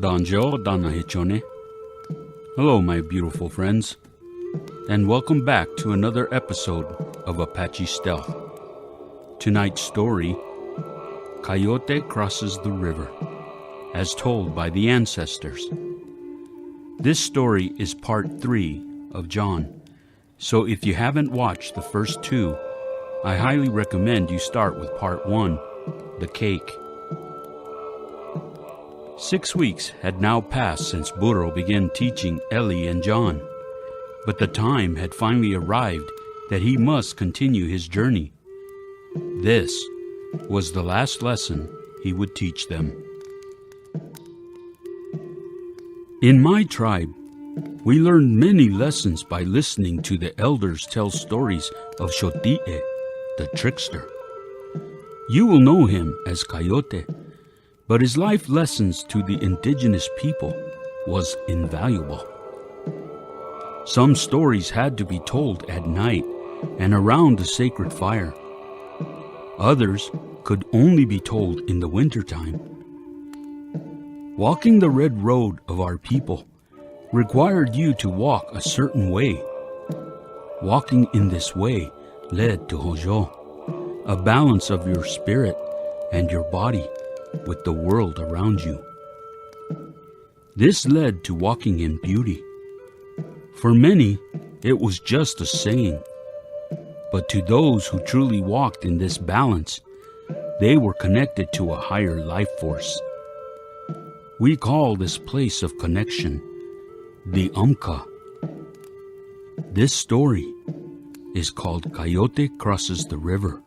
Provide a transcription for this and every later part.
Danjo Danahechone. Hello, my beautiful friends, and welcome back to another episode of Apache Stealth. Tonight's story, Coyote Crosses the River, as told by the ancestors. This story is part 3 of John, so if you haven't watched the first 2, I highly recommend you start with part 1, The Cake. 6 weeks had now passed since Burro began teaching Elli and John, but the time had finally arrived that he must continue his journey. This was the last lesson he would teach them. In my tribe, we learned many lessons by listening to the elders tell stories of Coyote, the trickster. You will know him as Coyote, but his life lessons to the indigenous people was invaluable. Some stories had to be told at night and around the sacred fire. Others could only be told in the wintertime. Walking the red road of our people required you to walk a certain way. Walking in this way led to Hojo, a balance of your spirit and your body with the world around you. This led to walking in beauty. For many, it was just a saying, but to those who truly walked in this balance, they were connected to a higher life force. We call this place of connection the Umka. This story is called Coyote Crosses the River.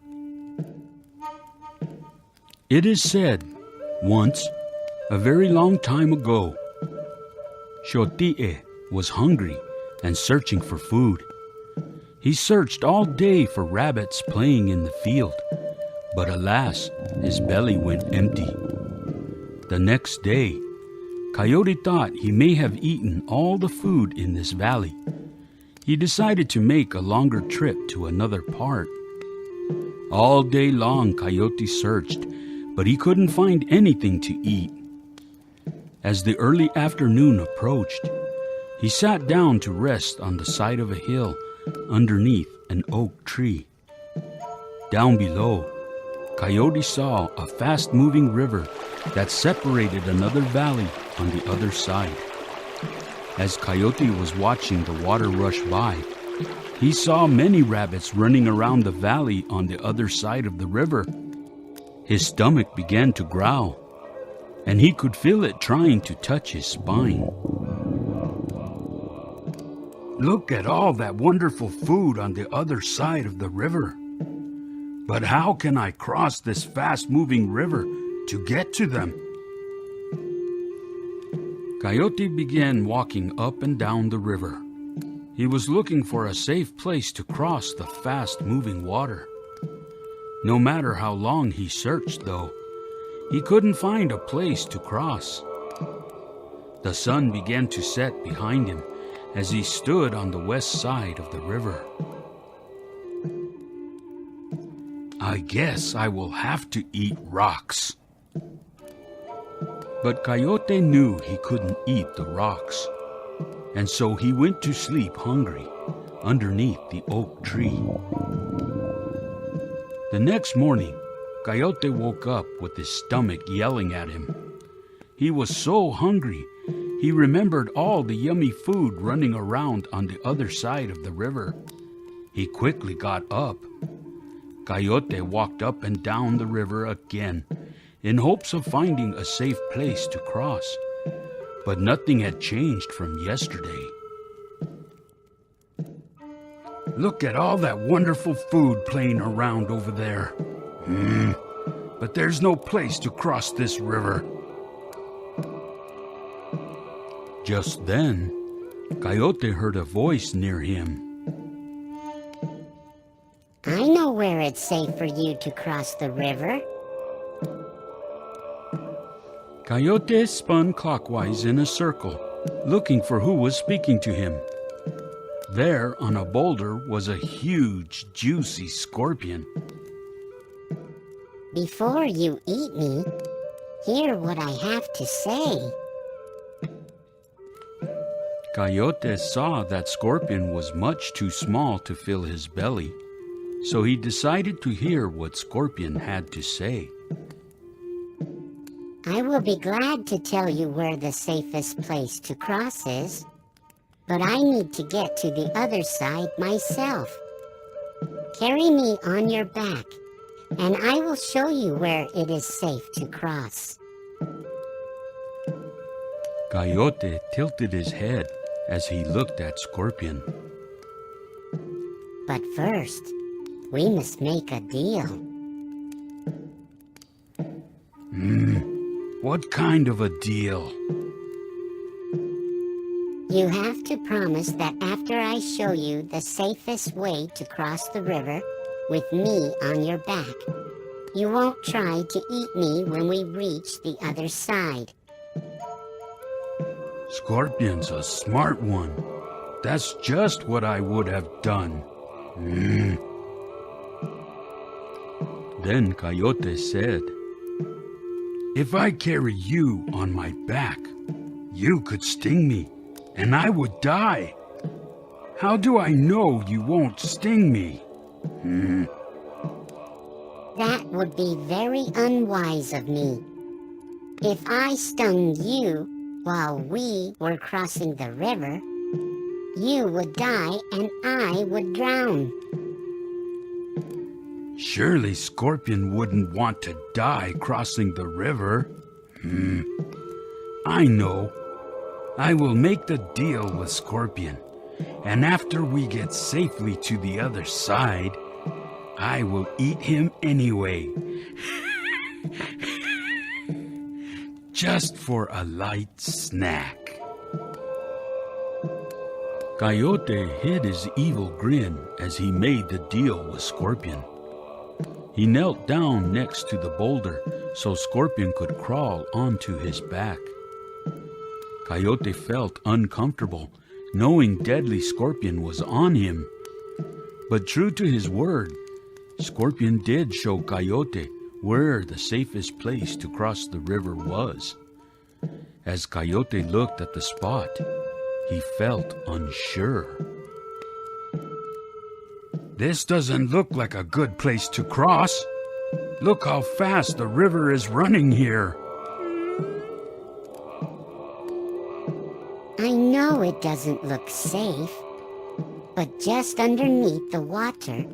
It is said, once, a very long time ago, Coyote was hungry and searching for food. He searched all day for rabbits playing in the field, but alas, his belly went empty. The next day, Coyote thought he may have eaten all the food in this valley. He decided to make a longer trip to another part. All day long, Coyote searched, but he couldn't find anything to eat. As the early afternoon approached, he sat down to rest on the side of a hill underneath an oak tree. Down below, Coyote saw a fast-moving river that separated another valley on the other side. As Coyote was watching the water rush by, he saw many rabbits running around the valley on the other side of the river. His stomach began to growl, and he could feel it trying to touch his spine. Look at all that wonderful food on the other side of the river. But how can I cross this fast-moving river to get to them? Coyote began walking up and down the river. He was looking for a safe place to cross the fast-moving water. No matter how long he searched, though, he couldn't find a place to cross. The sun began to set behind him as he stood on the west side of the river. I guess I will have to eat rocks. But Coyote knew he couldn't eat the rocks, and so he went to sleep hungry underneath the oak tree. The next morning, Coyote woke up with his stomach yelling at him. He was so hungry, he remembered all the yummy food running around on the other side of the river. He quickly got up. Coyote walked up and down the river again, in hopes of finding a safe place to cross. But nothing had changed from yesterday. Look at all that wonderful food playing around over there. But there's no place to cross this river. Just then, Coyote heard a voice near him. I know where it's safe for you to cross the river. Coyote spun clockwise in a circle, looking for who was speaking to him. There, on a boulder, was a huge, juicy scorpion. Before you eat me, hear what I have to say. Coyote saw that Scorpion was much too small to fill his belly, so he decided to hear what Scorpion had to say. I will be glad to tell you where the safest place to cross is, but I need to get to the other side myself. Carry me on your back, and I will show you where it is safe to cross. Coyote tilted his head as he looked at Scorpion. But first, we must make a deal. What kind of a deal? You have to promise that after I show you the safest way to cross the river with me on your back, you won't try to eat me when we reach the other side. Scorpion's a smart one. That's just what I would have done. Then Coyote said, "If I carry you on my back, you could sting me, and I would die. How do I know you won't sting me?" That would be very unwise of me. If I stung you while we were crossing the river, you would die and I would drown. Surely Scorpion wouldn't want to die crossing the river. I know. I will make the deal with Scorpion, and after we get safely to the other side, I will eat him anyway. Just for a light snack. Coyote hid his evil grin as he made the deal with Scorpion. He knelt down next to the boulder so Scorpion could crawl onto his back. Coyote felt uncomfortable, knowing deadly Scorpion was on him. But true to his word, Scorpion did show Coyote where the safest place to cross the river was. As Coyote looked at the spot, he felt unsure. This doesn't look like a good place to cross. Look how fast the river is running here. I know it doesn't look safe, but just underneath the water,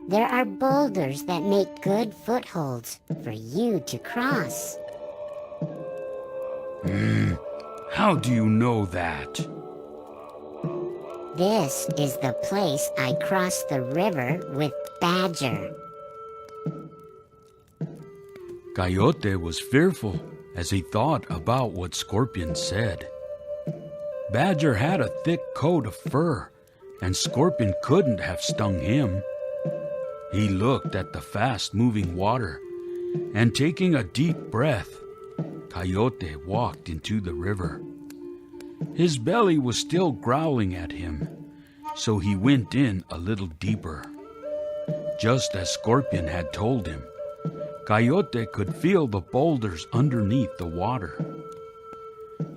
there are boulders that make good footholds for you to cross. How do you know that? This is the place I crossed the river with Badger. Coyote was fearful as he thought about what Scorpion said. Badger had a thick coat of fur, and Scorpion couldn't have stung him. He looked at the fast-moving water, and taking a deep breath, Coyote walked into the river. His belly was still growling at him, so he went in a little deeper. Just as Scorpion had told him, Coyote could feel the boulders underneath the water.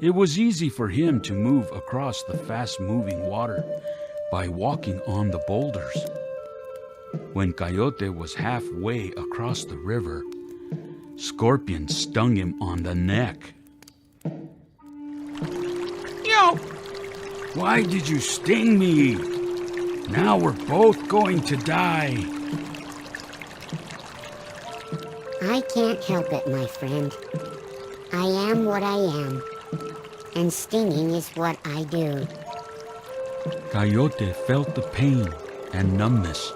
It was easy for him to move across the fast-moving water by walking on the boulders. When Coyote was halfway across the river, Scorpion stung him on the neck. Yo! Why did you sting me? Now we're both going to die. I can't help it, my friend. I am what I am, and stinging is what I do. Coyote felt the pain and numbness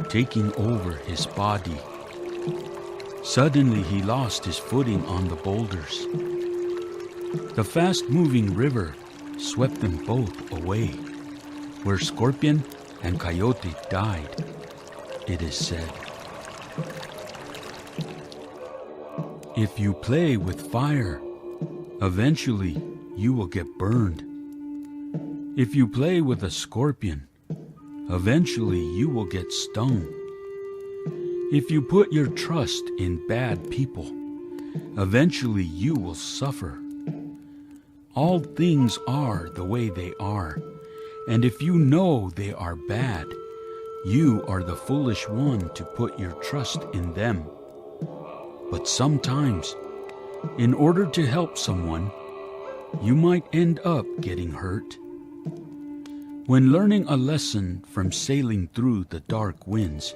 taking over his body. Suddenly he lost his footing on the boulders. The fast-moving river swept them both away, where Scorpion and Coyote died, it is said. If you play with fire, eventually you will get burned. If you play with a scorpion, eventually you will get stung. If you put your trust in bad people, eventually you will suffer. All things are the way they are, and if you know they are bad, you are the foolish one to put your trust in them. But sometimes, in order to help someone, you might end up getting hurt. When learning a lesson from sailing through the dark winds,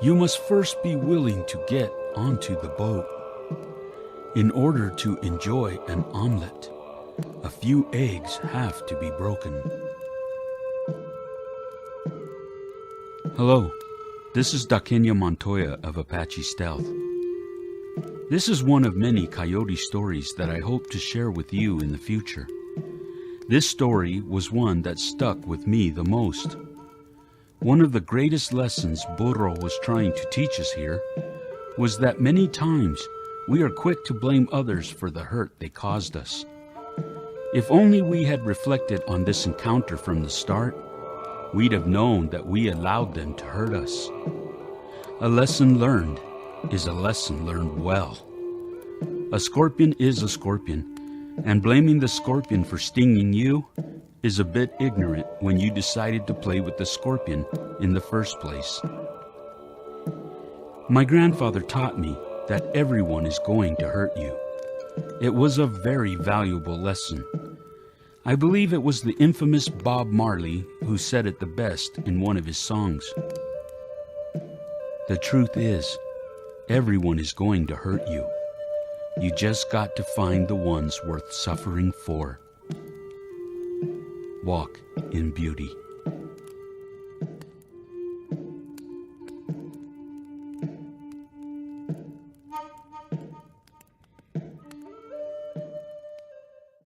you must first be willing to get onto the boat. In order to enjoy an omelet, a few eggs have to be broken. Hello, this is Montoya of Apache Stealth. This is one of many Coyote stories that I hope to share with you in the future. This story was one that stuck with me the most. One of the greatest lessons Burro was trying to teach us here was that many times we are quick to blame others for the hurt they caused us. If only we had reflected on this encounter from the start, we'd have known that we allowed them to hurt us. A lesson learned is a lesson learned well. A scorpion is a scorpion, and blaming the scorpion for stinging you is a bit ignorant when you decided to play with the scorpion in the first place. My grandfather taught me that everyone is going to hurt you. It was a very valuable lesson. I believe it was the infamous Bob Marley who said it the best in one of his songs. The truth is, everyone is going to hurt you. You just got to find the ones worth suffering for. Walk in beauty.